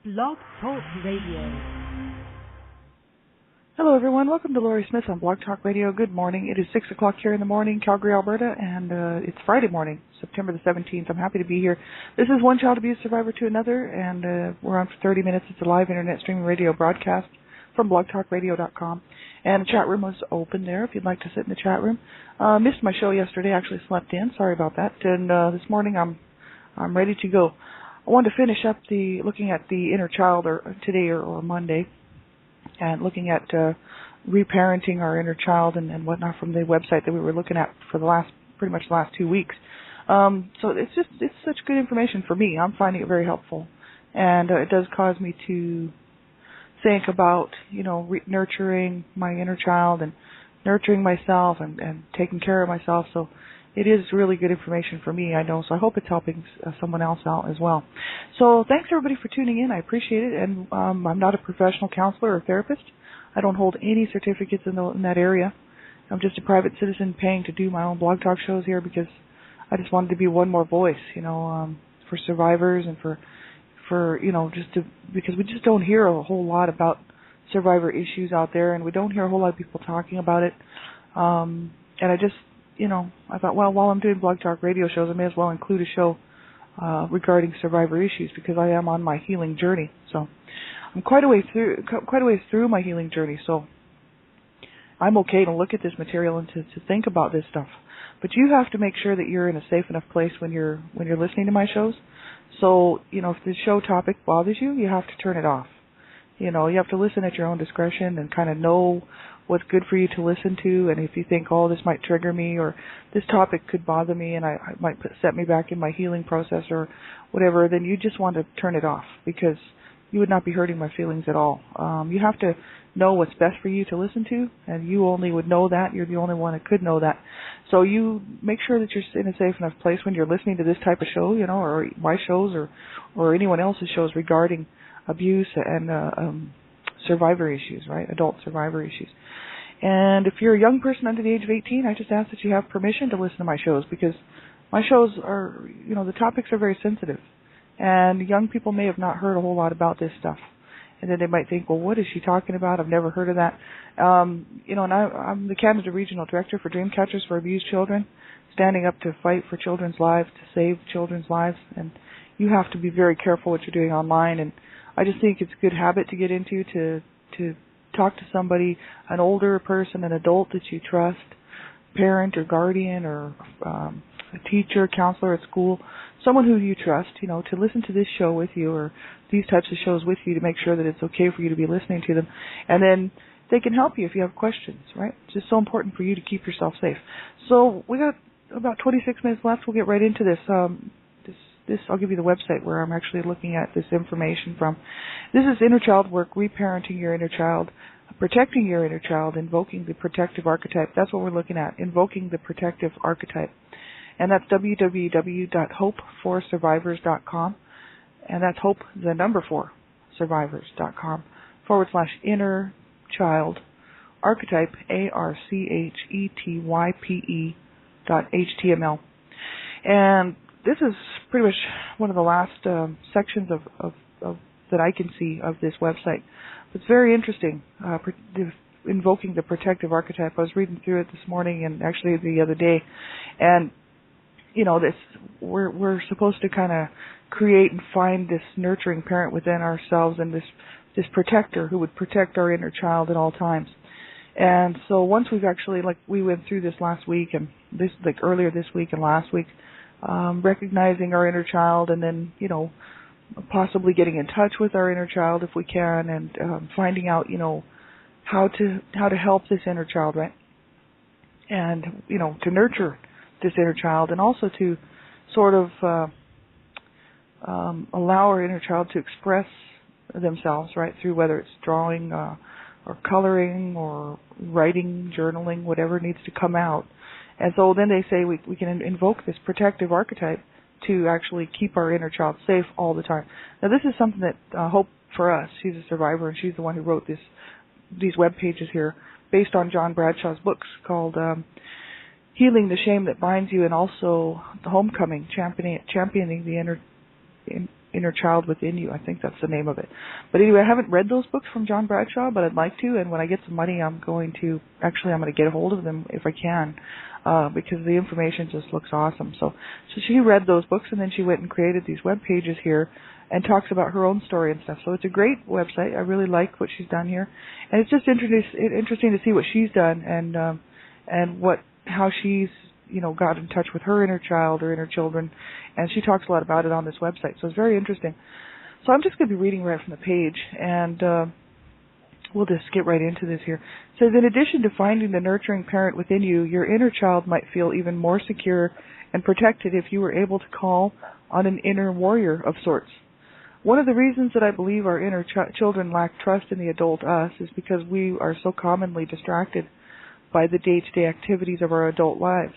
Blog Talk Radio. Hello, everyone. Welcome to Laurie Smith on Blog Talk Radio. Good morning. It is 6 o'clock here in the morning, Calgary, Alberta, and it's Friday morning, September the 17th. I'm happy to be here. This is One Child Abuse Survivor to Another, and we're on for 30 minutes. It's a live internet streaming radio broadcast from blogtalkradio.com. And the chat room was open there if you'd like to sit in the chat room. Missed my show yesterday. Actually slept in. Sorry about that. And this morning I'm ready to go. I wanted to finish up looking at the inner child today or Monday, and looking at reparenting our inner child and whatnot from the website that we were looking at for pretty much the last 2 weeks. So it's such good information for me. I'm finding it very helpful, and it does cause me to think about nurturing my inner child and nurturing myself and taking care of myself. So it is really good information for me, I know, so I hope it's helping someone else out as well. So thanks, everybody, for tuning in. I appreciate it, and I'm not a professional counselor or therapist. I don't hold any certificates in that area. I'm just a private citizen paying to do my own blog talk shows here because I just wanted to be one more voice, for survivors and for because we just don't hear a whole lot about survivor issues out there, and we don't hear a whole lot of people talking about it. And I just I thought, well, while I'm doing blog talk radio shows, I may as well include a show regarding survivor issues because I am on my healing journey. So I'm quite a way through my healing journey. So I'm okay to look at this material and to think about this stuff. But you have to make sure that you're in a safe enough place when you're listening to my shows. So if the show topic bothers you, you have to turn it off. You have to listen at your own discretion and kind of know what's good for you to listen to, and if you think, oh, this might trigger me, or this topic could bother me, and I might set me back in my healing process or whatever, then you just want to turn it off because you would not be hurting my feelings at all. You have to know what's best for you to listen to, and you only would know that. You're the only one that could know that. So you make sure that you're in a safe enough place when you're listening to this type of show, or my shows or anyone else's shows regarding abuse and survivor issues, right? Adult survivor issues. And if you're a young person under the age of 18, I just ask that you have permission to listen to my shows because my shows are, the topics are very sensitive. And young people may have not heard a whole lot about this stuff. And then they might think, well, what is she talking about? I've never heard of that. And I'm the Canada Regional Director for Dreamcatchers for Abused Children, standing up to fight for children's lives, to save children's lives. And you have to be very careful what you're doing online. And I just think it's a good habit to get into to talk to somebody, an older person, an adult that you trust, parent or guardian or a teacher, counselor at school, someone who you trust, to listen to this show with you or these types of shows with you to make sure that it's okay for you to be listening to them. And then they can help you if you have questions, right? It's just so important for you to keep yourself safe. So we got about 26 minutes left. We'll get right into this. I'll give you the website where I'm actually looking at this information from. This is Inner Child Work, Reparenting Your Inner Child, Protecting Your Inner Child, Invoking the Protective Archetype. That's what we're looking at, Invoking the Protective Archetype. And that's www.hopeforsurvivors.com. And that's hope, the number 4, survivors.com, /inner child archetype, ARCHETYPE.html. And this is pretty much one of the last sections of that I can see of this website. It's very interesting, invoking the protective archetype. I was reading through it this morning and actually the other day, and we're supposed to kind of create and find this nurturing parent within ourselves and this protector who would protect our inner child at all times. And so once we've actually, we went through this last week and earlier this week and last week, recognizing our inner child and then, possibly getting in touch with our inner child if we can and finding out, how to help this inner child, right? And, to nurture this inner child and also to sort of allow our inner child to express themselves, right, through whether it's drawing or coloring or writing, journaling, whatever needs to come out. And so then they say we can invoke this protective archetype to actually keep our inner child safe all the time. Now, this is something that Hope for Us, she's a survivor, and she's the one who wrote these web pages here based on John Bradshaw's books called Healing the Shame That Binds You and also The Homecoming, championing the Inner Child Within You. I think that's the name of it. But anyway, I haven't read those books from John Bradshaw, but I'd like to. And when I get some money, I'm going to get a hold of them if I can, because the information just looks awesome. So she read those books, and then she went and created these web pages here and talks about her own story and stuff. So it's a great website. I really like what she's done here, and it's just interesting to see what she's done and how she's got in touch with her inner child or inner children, and she talks a lot about it on this website. So it's very interesting. So I'm just going to be reading right from the page, and we'll just get right into this here. It says, in addition to finding the nurturing parent within you, your inner child might feel even more secure and protected if you were able to call on an inner warrior of sorts. One of the reasons that I believe our inner children lack trust in the adult us is because we are so commonly distracted by the day-to-day activities of our adult lives.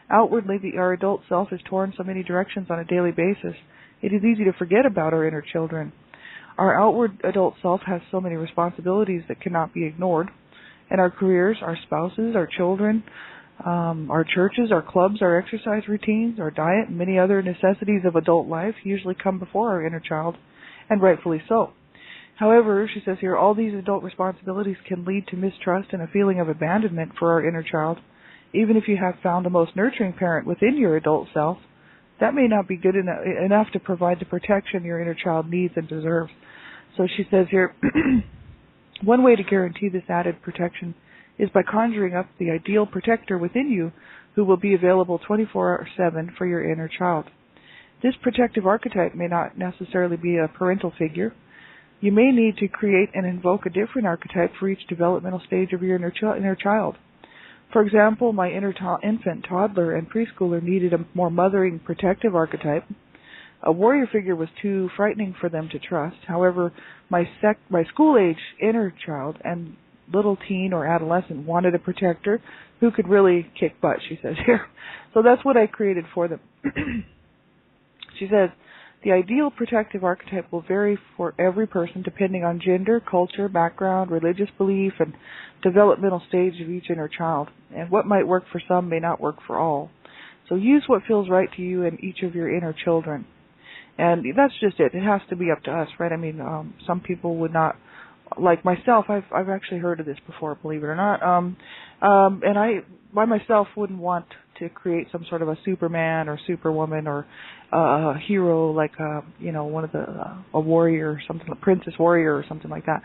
Outwardly, our adult self is torn so many directions on a daily basis, it is easy to forget about our inner children. Our outward adult self has so many responsibilities that cannot be ignored, and our careers, our spouses, our children, our churches, our clubs, our exercise routines, our diet, and many other necessities of adult life usually come before our inner child, and rightfully so. However, she says here, all these adult responsibilities can lead to mistrust and a feeling of abandonment for our inner child. Even if you have found the most nurturing parent within your adult self, that may not be good enough to provide the protection your inner child needs and deserves. So she says here, one way to guarantee this added protection is by conjuring up the ideal protector within you who will be available 24/7 for your inner child. This protective archetype may not necessarily be a parental figure. You may need to create and invoke a different archetype for each developmental stage of your inner child. For example, my inner infant, toddler, and preschooler needed a more mothering, protective archetype. A warrior figure was too frightening for them to trust. However, my school-age inner child and little teen or adolescent wanted a protector who could really kick butt, she says here. So that's what I created for them. She says, the ideal protective archetype will vary for every person depending on gender, culture, background, religious belief, and developmental stage of each inner child. And what might work for some may not work for all. So use what feels right to you and each of your inner children. And that's just it. It has to be up to us, right? I mean, some people would not, like myself, I've actually heard of this before, believe it or not. And I, by myself, wouldn't want to create some sort of a Superman or Superwoman or a hero like one of a warrior or something, a princess warrior or something like that.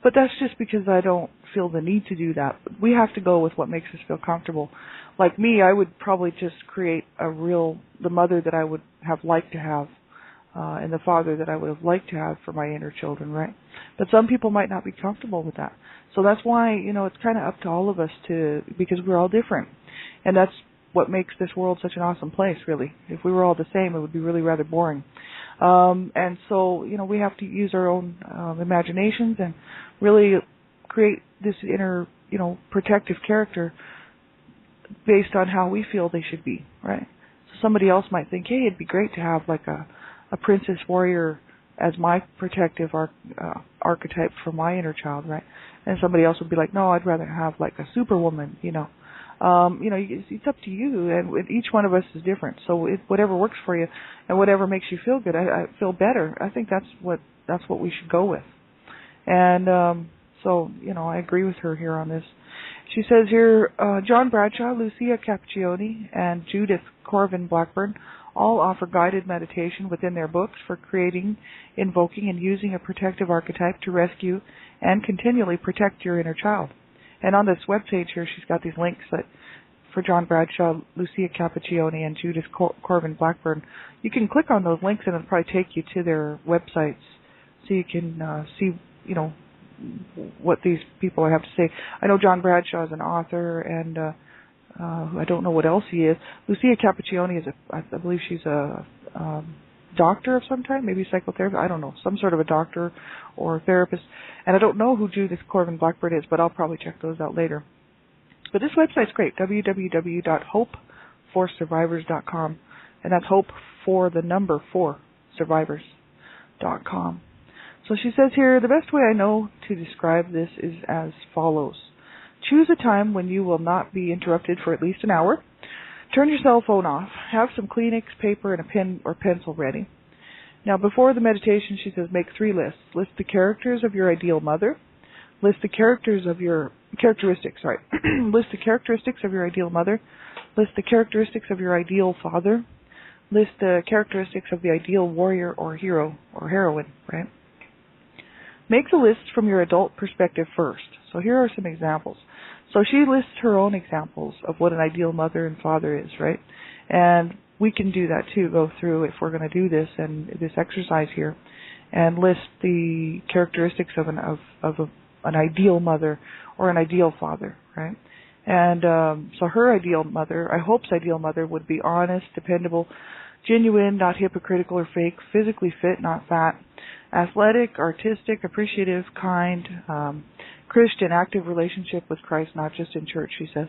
But that's just because I don't feel the need to do that. We have to go with what makes us feel comfortable. Like me, I would probably just create the mother that I would have liked to have, and the father that I would have liked to have for my inner children, right? But some people might not be comfortable with that. So that's why, it's kind of up to all of us because we're all different. And that's what makes this world such an awesome place, really. If we were all the same, it would be really rather boring. And so, we have to use our own imaginations and really create this inner, protective character based on how we feel they should be, right? So somebody else might think, hey, it'd be great to have like a princess warrior as my protective archetype for my inner child, right? And somebody else would be like, no, I'd rather have like a superwoman, it's up to you, and each one of us is different. So whatever works for you and whatever makes you feel good, I feel better. I think that's what we should go with. And so I agree with her here on this. She says here, John Bradshaw, Lucia Cappuccioni, and Judith Corvin Blackburn all offer guided meditation within their books for creating, invoking, and using a protective archetype to rescue and continually protect your inner child. And on this webpage here, she's got these links that for John Bradshaw, Lucia Cappuccioni, and Judith Corvin Blackburn. You can click on those links and it'll probably take you to their websites so you can see, what these people have to say. I know John Bradshaw is an author, and I don't know what else he is. Lucia Cappuccioni I believe she's a doctor of some kind, maybe psychotherapist, I don't know, some sort of a doctor or therapist. And I don't know who Judith Corvin Blackburn is, but I'll probably check those out later. But this website's great, www.hopeforsurvivors.com. And that's hope for the number 4 survivors.com. So she says here, the best way I know to describe this is as follows. Choose a time when you will not be interrupted for at least an hour. Turn your cell phone off. Have some Kleenex, paper, and a pen or pencil ready. Now, before the meditation, she says, make 3 lists. List the characters of your ideal mother. List the characteristics of your ideal mother. List the characteristics of your ideal father. List the characteristics of the ideal warrior or hero or heroine, right? Make the list from your adult perspective first. So here are some examples. So she lists her own examples of what an ideal mother and father is, right? And we can do that too, go through if we're going to do this and this exercise here, and list the characteristics of an ideal mother or an ideal father, right? And so her ideal mother, I hope's ideal mother, would be honest, dependable, genuine, not hypocritical or fake, physically fit, not fat, athletic, artistic, appreciative, kind, Christian, active relationship with Christ, not just in church, she says.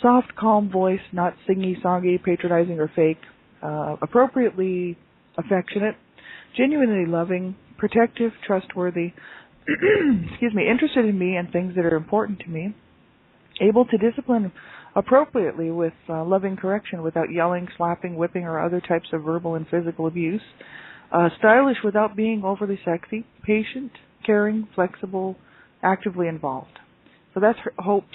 Soft, calm voice, not singy, songy, patronizing, or fake. Appropriately affectionate, genuinely loving, protective, trustworthy, interested in me and things that are important to me. Able to discipline appropriately with loving correction without yelling, slapping, whipping, or other types of verbal and physical abuse. Stylish without being overly sexy. Patient, caring, flexible, actively involved. So that's her hope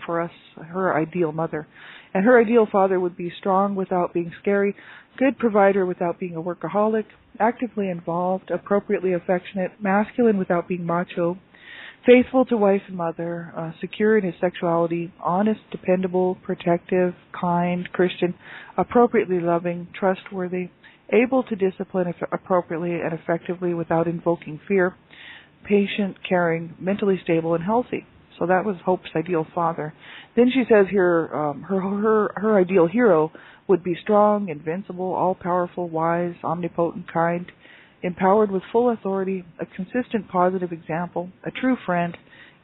for us, her ideal mother. And her ideal father would be strong without being scary, good provider without being a workaholic, actively involved, appropriately affectionate, masculine without being macho, faithful to wife and mother, secure in his sexuality, honest, dependable, protective, kind, Christian, appropriately loving, trustworthy, able to discipline appropriately and effectively without invoking fear, patient, caring, mentally stable, and healthy. So that was Hope's ideal father. Then she says here, her ideal hero would be strong, invincible, all-powerful, wise, omnipotent, kind, empowered with full authority, a consistent positive example, a true friend,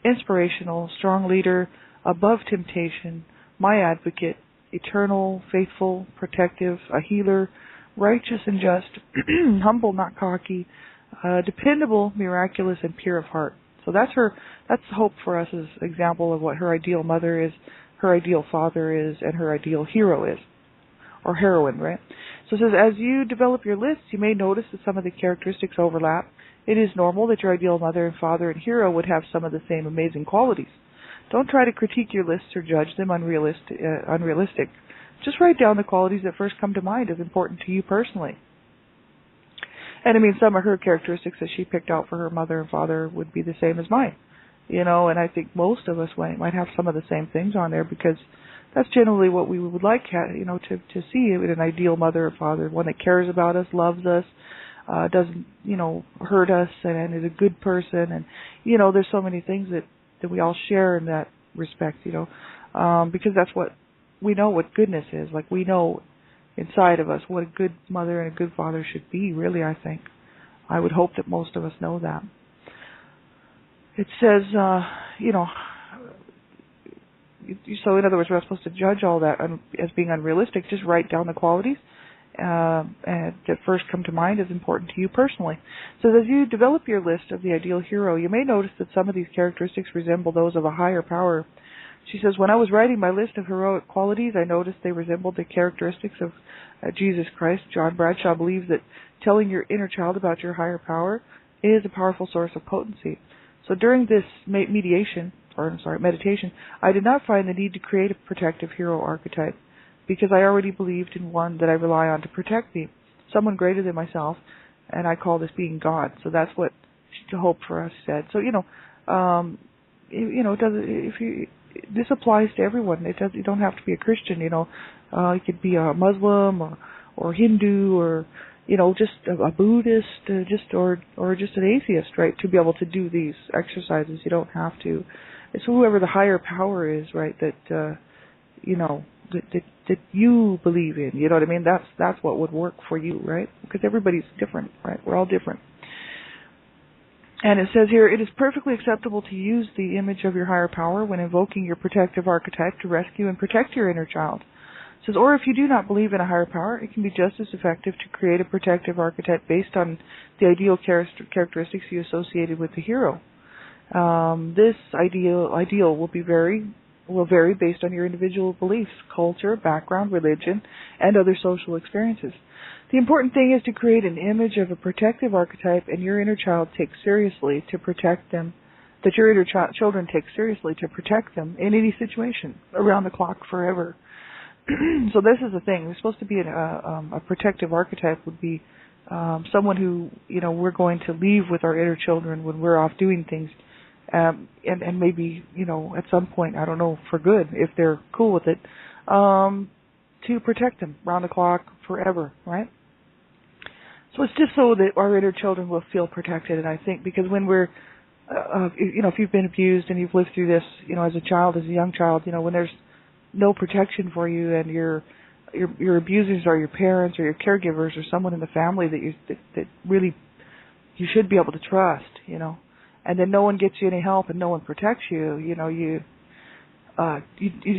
inspirational, strong leader, above temptation, my advocate, eternal, faithful, protective, a healer, righteous and just, humble, not cocky, dependable, miraculous, and pure of heart. So that's hope for us as an example of what her ideal mother is, her ideal father is, and her ideal hero is, or heroine, right? So it says, as you develop your lists, you may notice that some of the characteristics overlap. It is normal that your ideal mother and father and hero would have some of the same amazing qualities. Don't try to critique your lists or judge them unrealistic. Just write down the qualities that first come to mind as important to you personally. And I mean, some of her characteristics that she picked out for her mother and father would be the same as mine. And I think most of us might have some of the same things on there because that's generally what we would like, to see in an ideal mother or father, one that cares about us, loves us, doesn't, hurt us, and is a good person. And, there's so many things that we all share in that respect, because that's what we know what goodness is. Like, we know inside of us what a good mother and a good father should be, really, I think. I would hope that most of us know that. It says, so in other words, we're not supposed to judge all that as being unrealistic. Just write down the qualities and that first come to mind as important to you personally. So as you develop your list of the ideal hero, you may notice that some of these characteristics resemble those of a higher power. She says, when I was writing my list of heroic qualities, I noticed they resembled the characteristics of Jesus Christ. John Bradshaw believes that telling your inner child about your higher power is a powerful source of potency. So during this meditation, I did not find the need to create a protective hero archetype because I already believed in one that I rely on to protect me, someone greater than myself, and I call this being God. So that's what Hope for us said. So this applies to everyone. You don't have to be a Christian. You could be a Muslim or Hindu or just a Buddhist, or just an atheist, right? To be able to do these exercises, you don't have to. It's whoever the higher power is, right? That that you believe in. You know what I mean? That's what would work for you, right? Because everybody's different, right? We're all different. And it says here, it is perfectly acceptable to use the image of your higher power when invoking your protective archetype to rescue and protect your inner child. It says, or if you do not believe in a higher power, it can be just as effective to create a protective archetype based on the ideal characteristics you associated with the hero. This ideal will vary based on your individual beliefs, culture, background, religion, and other social experiences. The important thing is to create an image of a protective archetype and your inner child takes seriously to protect them, that your inner children take seriously to protect them in any situation, around the clock, forever. So this is the thing. We're supposed to be a protective archetype would be someone who, we're going to leave with our inner children when we're off doing things, and maybe, at some point, I don't know, for good, if they're cool with it, to protect them round the clock forever, right? So it's just so that our inner children will feel protected, and I think because when we're, if you've been abused and you've lived through this, as a child, as a young child, when there's no protection for you and your abusers are your parents or your caregivers or someone in the family that really you should be able to trust, and then no one gets you any help and no one protects you, you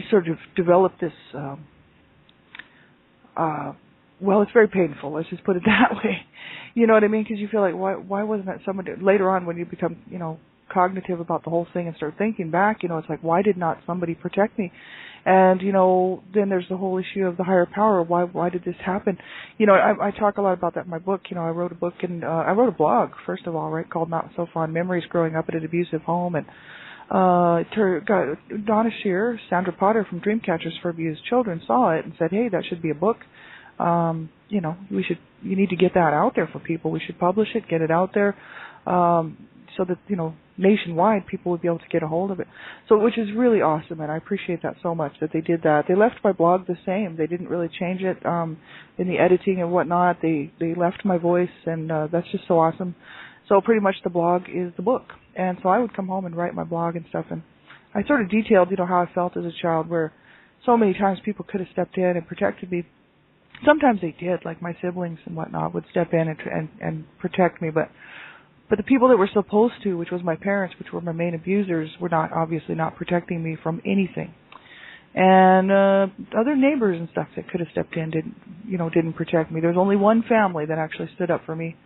sort of develop this, well, it's very painful. Let's just put it that way. You know what I mean? Because you feel like, why wasn't that someone later on when you become, cognitive about the whole thing and start thinking back, it's like, why did not somebody protect me? And, then there's the whole issue of the higher power. Why did this happen? I talk a lot about that in my book. I wrote a book and I wrote a blog, first of all, right, called Not So Fond Memories Growing Up in an Abusive Home. And Donna Shear, Sandra Potter from Dreamcatchers for Abused Children saw it and said, hey, that should be a book. You need to get that out there for people. We should publish it, get it out there, so that, nationwide people would be able to get a hold of it. So, which is really awesome, and I appreciate that so much that they did that. They left my blog the same. They didn't really change it, in the editing and whatnot. They left my voice, and, that's just so awesome. So pretty much the blog is the book. And so I would come home and write my blog and stuff, and I sort of detailed, how I felt as a child, where so many times people could have stepped in and protected me. Sometimes they did, like my siblings and whatnot would step in and protect me, but the people that were supposed to, which was my parents, which were my main abusers, were obviously not protecting me from anything. And other neighbors and stuff that could have stepped in didn't protect me. There was only one family that actually stood up for me,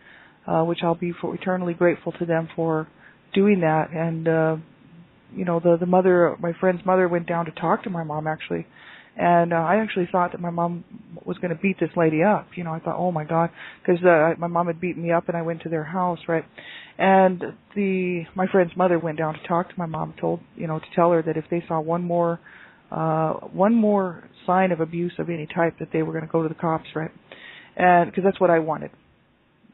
which I'll be eternally grateful to them for doing that. And the mother, my friend's mother, went down to talk to my mom actually. And I actually thought that my mom was going to beat this lady up. I thought, oh my God, because my mom had beaten me up, and I went to their house, right? And my friend's mother went down to talk to my mom, to tell her that if they saw one more sign of abuse of any type, that they were going to go to the cops, right? And because that's what I wanted.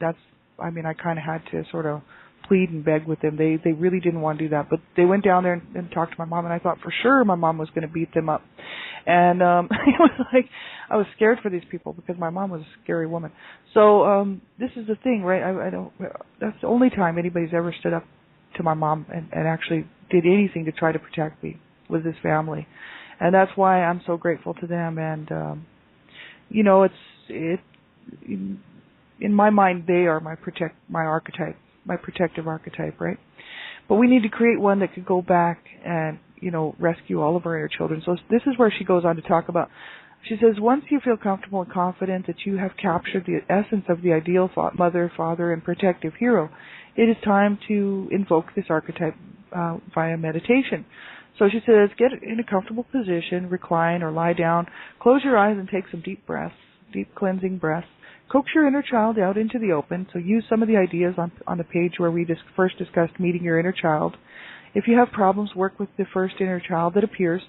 I kind of had to sort of plead and beg with them. They really didn't want to do that, but they went down there and talked to my mom, and I thought for sure my mom was going to beat them up. And it was like I was scared for these people because my mom was a scary woman. So this is the thing, right? I don't. That's the only time anybody's ever stood up to my mom and actually did anything to try to protect me, was this family, and that's why I'm so grateful to them. And in my mind, they are my archetype, my protective archetype, right? But we need to create one that could go back and, rescue all of our inner children. So this is where she goes on to talk about, she says, once you feel comfortable and confident that you have captured the essence of the ideal mother, father, and protective hero, it is time to invoke this archetype via meditation. So she says, get in a comfortable position, recline or lie down, close your eyes and take some deep breaths, deep cleansing breaths. Coax your inner child out into the open. So use some of the ideas on the page where we first discussed meeting your inner child. If you have problems, work with the first inner child that appears.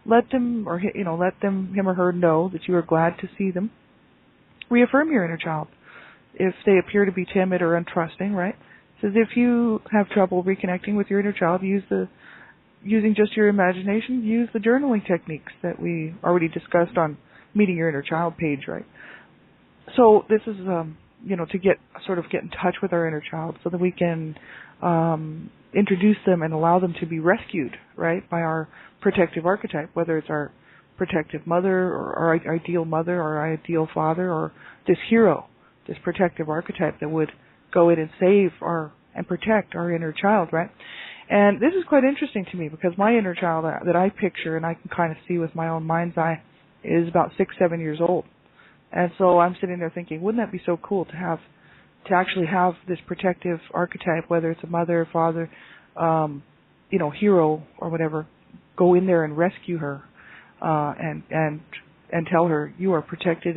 Let him or her know that you are glad to see them. Reaffirm your inner child if they appear to be timid or untrusting, right? It says if you have trouble reconnecting with your inner child, using just your imagination, use the journaling techniques that we already discussed on meeting your inner child page, right? So this is, to get in touch with our inner child so that we can introduce them and allow them to be rescued, right, by our protective archetype, whether it's our protective mother or our ideal mother or our ideal father or this hero, this protective archetype that would go in and save and protect our inner child, right? And this is quite interesting to me because my inner child that I picture and I can kind of see with my own mind's eye is about 6-7 years old. And so I'm sitting there thinking, wouldn't that be so cool to actually have this protective archetype, whether it's a mother, father, hero or whatever, go in there and rescue her, and tell her you are protected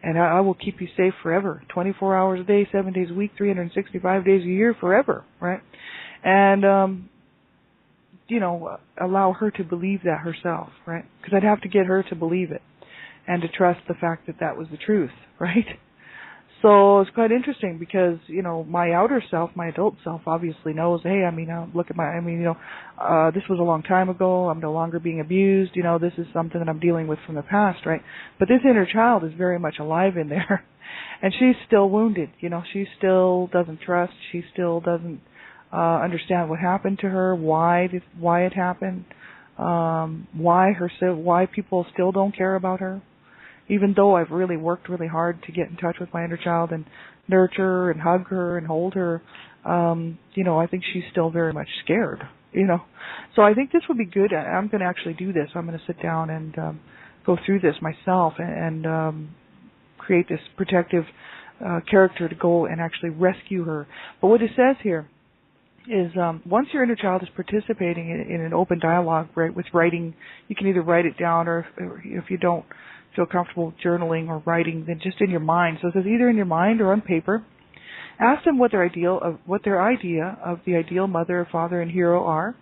And I will keep you safe forever, 24 hours a day, 7 days a week, 365 days a year, forever, right? And, allow her to believe that herself, right? Because I'd have to get her to believe it and to trust the fact that that was the truth, right? So it's quite interesting because, my outer self, my adult self obviously knows, hey, look at this was a long time ago. I'm no longer being abused. This is something that I'm dealing with from the past, right? But this inner child is very much alive in there. And she's still wounded. She still doesn't trust. She still doesn't understand what happened to her, why it happened, why people still don't care about her. Even though I've really worked really hard to get in touch with my inner child and nurture and hug her and hold her, I think she's still very much scared, So I think this would be good. I'm going to actually do this. I'm going to sit down and go through this myself and create this protective character to go and actually rescue her. But what it says here is once your inner child is participating in an open dialogue, right, with writing, you can either write it down or if you don't feel comfortable journaling or writing, then just in your mind. So it says either in your mind or on paper. Ask them what their idea of the ideal mother, father, and hero are.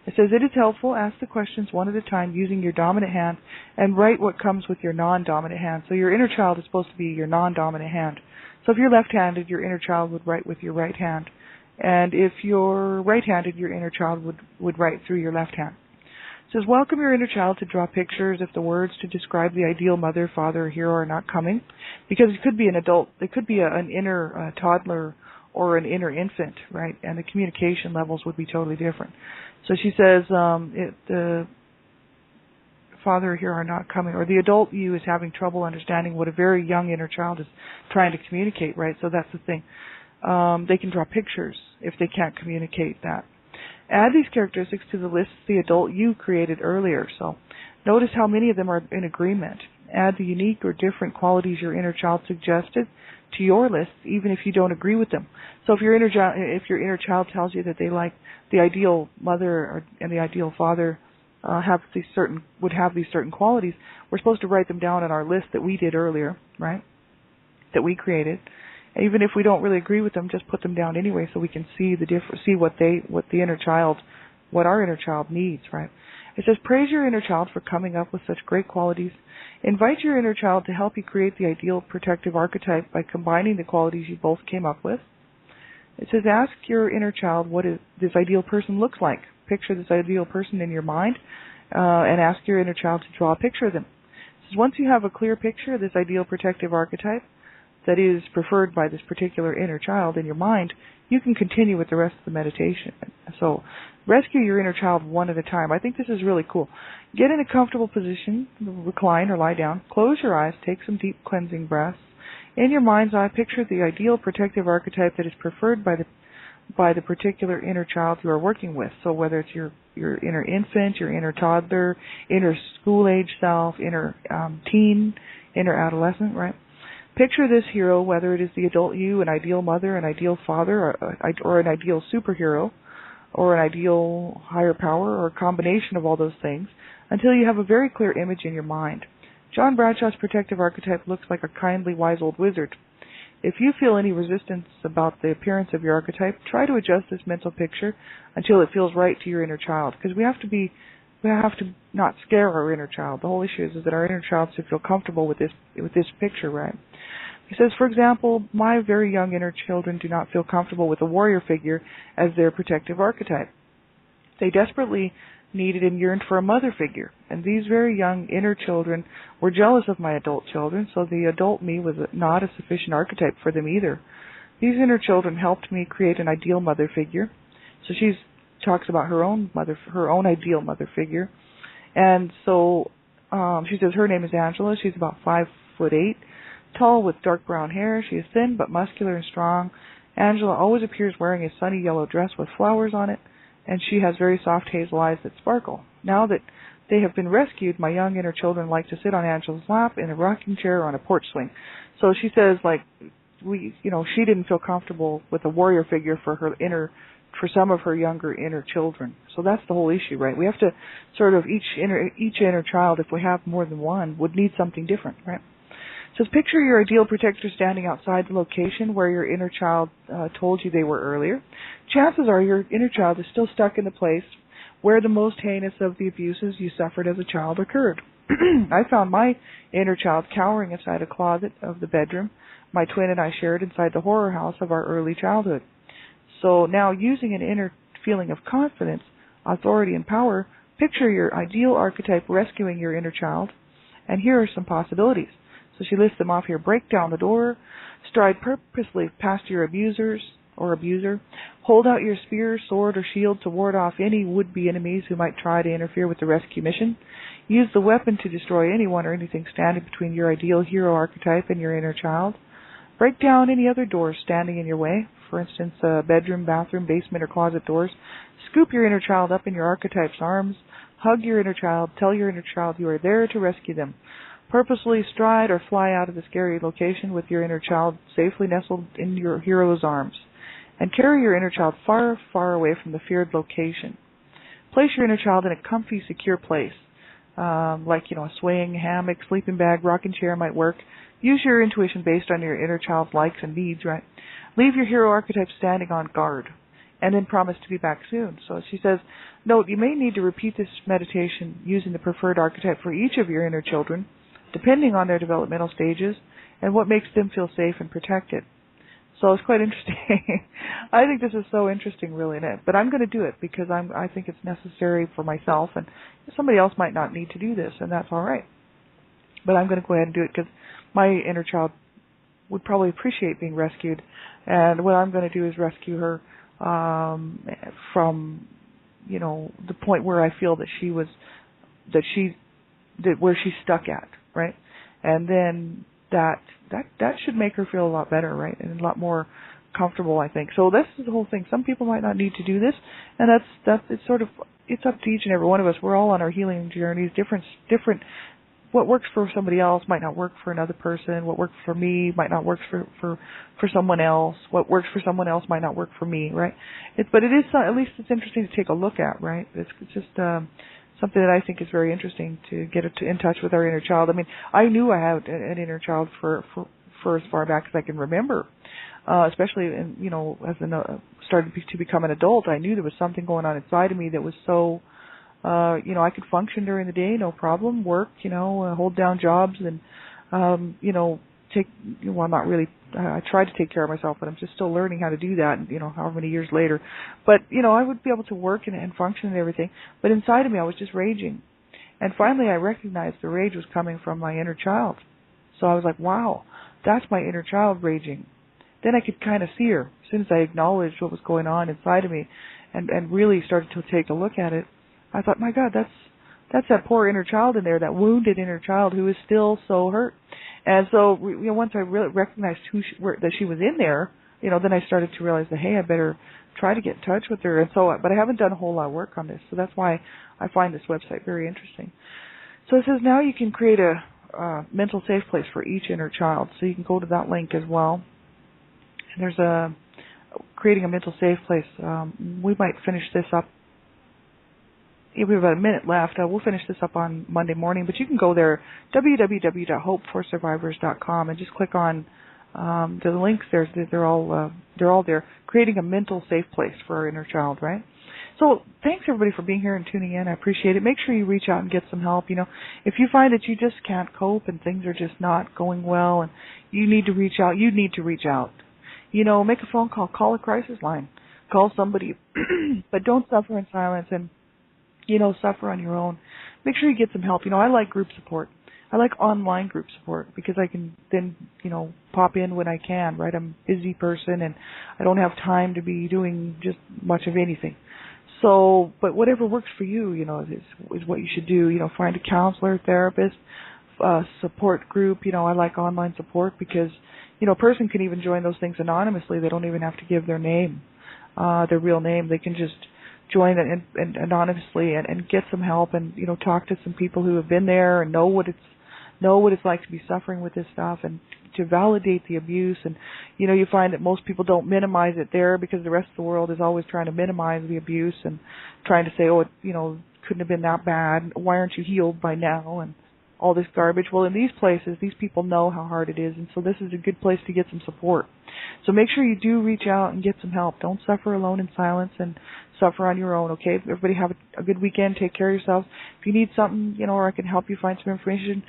It says it is helpful. Ask the questions one at a time using your dominant hand and write what comes with your non-dominant hand. So your inner child is supposed to be your non-dominant hand. So if you're left-handed, your inner child would write with your right hand. And if you're right-handed, your inner child would write through your left hand. It says, welcome your inner child to draw pictures if the words to describe the ideal mother, father, or hero are not coming. Because it could be an adult, it could be an inner toddler or an inner infant, right? And the communication levels would be totally different. So she says, the father or hero are not coming, or the adult you is having trouble understanding what a very young inner child is trying to communicate, right? So that's the thing. They can draw pictures if they can't communicate that. Add these characteristics to the list the adult you created earlier. So notice how many of them are in agreement. Add the unique or different qualities your inner child suggested to your list, even if you don't agree with them. So if your inner child tells you that they like the ideal mother and the ideal father would have these certain qualities, we're supposed to write them down on our list that we did earlier, right? That we created. Even if we don't really agree with them, just put them down anyway, so we can see what our inner child needs, right? It says, praise your inner child for coming up with such great qualities. Invite your inner child to help you create the ideal protective archetype by combining the qualities you both came up with. It says, ask your inner child what this ideal person looks like. Picture this ideal person in your mind, and ask your inner child to draw a picture of them. It says, once you have a clear picture of this ideal protective archetype that is preferred by this particular inner child in your mind, you can continue with the rest of the meditation. So rescue your inner child one at a time. I think this is really cool. Get in a comfortable position, recline or lie down, close your eyes, take some deep cleansing breaths. In your mind's eye, picture the ideal protective archetype that is preferred by the particular inner child you are working with. So whether it's your inner infant, your inner toddler, inner school-age self, inner teen, inner adolescent, right? Picture this hero, whether it is the adult you, an ideal mother, an ideal father, or an ideal superhero, or an ideal higher power, or a combination of all those things, until you have a very clear image in your mind. John Bradshaw's protective archetype looks like a kindly, wise old wizard. If you feel any resistance about the appearance of your archetype, try to adjust this mental picture until it feels right to your inner child, because we have to not scare our inner child. The whole issue is that our inner child should feel comfortable with this picture, right? He says, for example, my very young inner children do not feel comfortable with a warrior figure as their protective archetype. They desperately needed and yearned for a mother figure, and these very young inner children were jealous of my adult children, so the adult me was not a sufficient archetype for them either. These inner children helped me create an ideal mother figure. So she talks about her own ideal mother figure, and so she says her name is Angela. She's about 5'8", tall with dark brown hair. She is thin but muscular and strong. Angela always appears wearing a sunny yellow dress with flowers on it, and she has very soft hazel eyes that sparkle. Now that they have been rescued, my young inner children like to sit on Angela's lap, in a rocking chair, or on a porch swing. So she says, she didn't feel comfortable with a warrior figure for some of her younger inner children. So that's the whole issue, right? We have to sort of each inner child, if we have more than one, would need something different, right? says, picture your ideal protector standing outside the location where your inner child told you they were earlier. Chances are your inner child is still stuck in the place where the most heinous of the abuses you suffered as a child occurred. I found my inner child cowering inside a closet of the bedroom my twin and I shared inside the horror house of our early childhood. So now, using an inner feeling of confidence, authority, and power, picture your ideal archetype rescuing your inner child, and here are some possibilities. So she lists them off here. Break down the door, stride purposely past your abusers or abuser, hold out your spear, sword, or shield to ward off any would-be enemies who might try to interfere with the rescue mission. Use the weapon to destroy anyone or anything standing between your ideal hero archetype and your inner child. Break down any other doors standing in your way, for instance, bedroom, bathroom, basement, or closet doors. Scoop your inner child up in your archetype's arms. Hug your inner child. Tell your inner child you are there to rescue them. Purposely stride or fly out of the scary location with your inner child safely nestled in your hero's arms. And carry your inner child far, far away from the feared location. Place your inner child in a comfy, secure place, like, a swing, hammock, sleeping bag, rocking chair might work. Use your intuition based on your inner child's likes and needs, right? Leave your hero archetype standing on guard, and then promise to be back soon. So she says, note, you may need to repeat this meditation using the preferred archetype for each of your inner children, depending on their developmental stages and what makes them feel safe and protected. So it's quite interesting. I think this is so interesting, really, but I'm going to do it because I think it's necessary for myself, and somebody else might not need to do this, and that's all right. But I'm going to go ahead and do it because my inner child would probably appreciate being rescued, and what I'm going to do is rescue her from, the point where I feel that where she's stuck at, right? And then that should make her feel a lot better, right, and a lot more comfortable, I think. So this is the whole thing. Some people might not need to do this, and it's up to each and every one of us. We're all on our healing journeys. Different. What works for somebody else might not work for another person. What works for me might not work for someone else. What works for someone else might not work for me, right? But it is, at least it's interesting to take a look at, right? It's just something that I think is very interesting to get in touch with our inner child. I mean, I knew I had an inner child for as far back as I can remember, especially as I started to become an adult. I knew there was something going on inside of me that was so. I could function during the day, no problem, work, hold down jobs and, I'm not really, I tried to take care of myself, but I'm just still learning how to do that, however many years later. But, I would be able to work and function and everything. But inside of me, I was just raging. And finally, I recognized the rage was coming from my inner child. So I was like, wow, that's my inner child raging. Then I could kind of see her as soon as I acknowledged what was going on inside of me and really started to take a look at it. I thought, my God, that's that poor inner child in there, that wounded inner child who is still so hurt. And so, once I really recognized that she was in there, then I started to realize that, hey, I better try to get in touch with her. And so, but I haven't done a whole lot of work on this, so that's why I find this website very interesting. So it says now you can create a mental safe place for each inner child. So you can go to that link as well. And there's creating a mental safe place. We might finish this up. We have about a minute left. We'll finish this up on Monday morning, but you can go there, www.hopeforsurvivors.com, and just click on the links. They're all there. Creating a mental safe place for our inner child, right? So thanks everybody for being here and tuning in. I appreciate it. Make sure you reach out and get some help. If you find that you just can't cope and things are just not going well, and you need to reach out, you need to reach out. Make a phone call, call a crisis line, call somebody, but don't suffer in silence and suffer on your own. Make sure you get some help. I like group support. I like online group support because I can then, pop in when I can, right? I'm a busy person and I don't have time to be doing just much of anything. So, but whatever works for you, is what you should do. Find a counselor, therapist, support group. I like online support because, a person can even join those things anonymously. They don't even have to give their name, their real name. They can just join and anonymously and get some help and talk to some people who have been there and know what it's like to be suffering with this stuff and to validate the abuse. And you find that most people don't minimize it there because the rest of the world is always trying to minimize the abuse and trying to say, oh, it couldn't have been that bad, why aren't you healed by now? And all this garbage. Well, in these places, these people know how hard it is, and so this is a good place to get some support. So make sure you do reach out and get some help. Don't suffer alone in silence and suffer on your own, okay? Everybody have a good weekend. Take care of yourselves. If you need something, or I can help you find some information,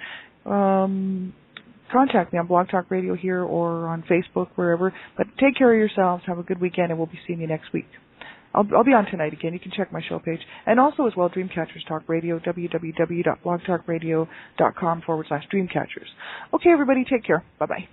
contact me on Blog Talk Radio here or on Facebook, wherever. But take care of yourselves. Have a good weekend, and we'll be seeing you next week. I'll be on tonight again. You can check my show page. And also as well, Dreamcatchers Talk Radio, www.blogtalkradio.com/Dreamcatchers. Okay, everybody, take care. Bye-bye.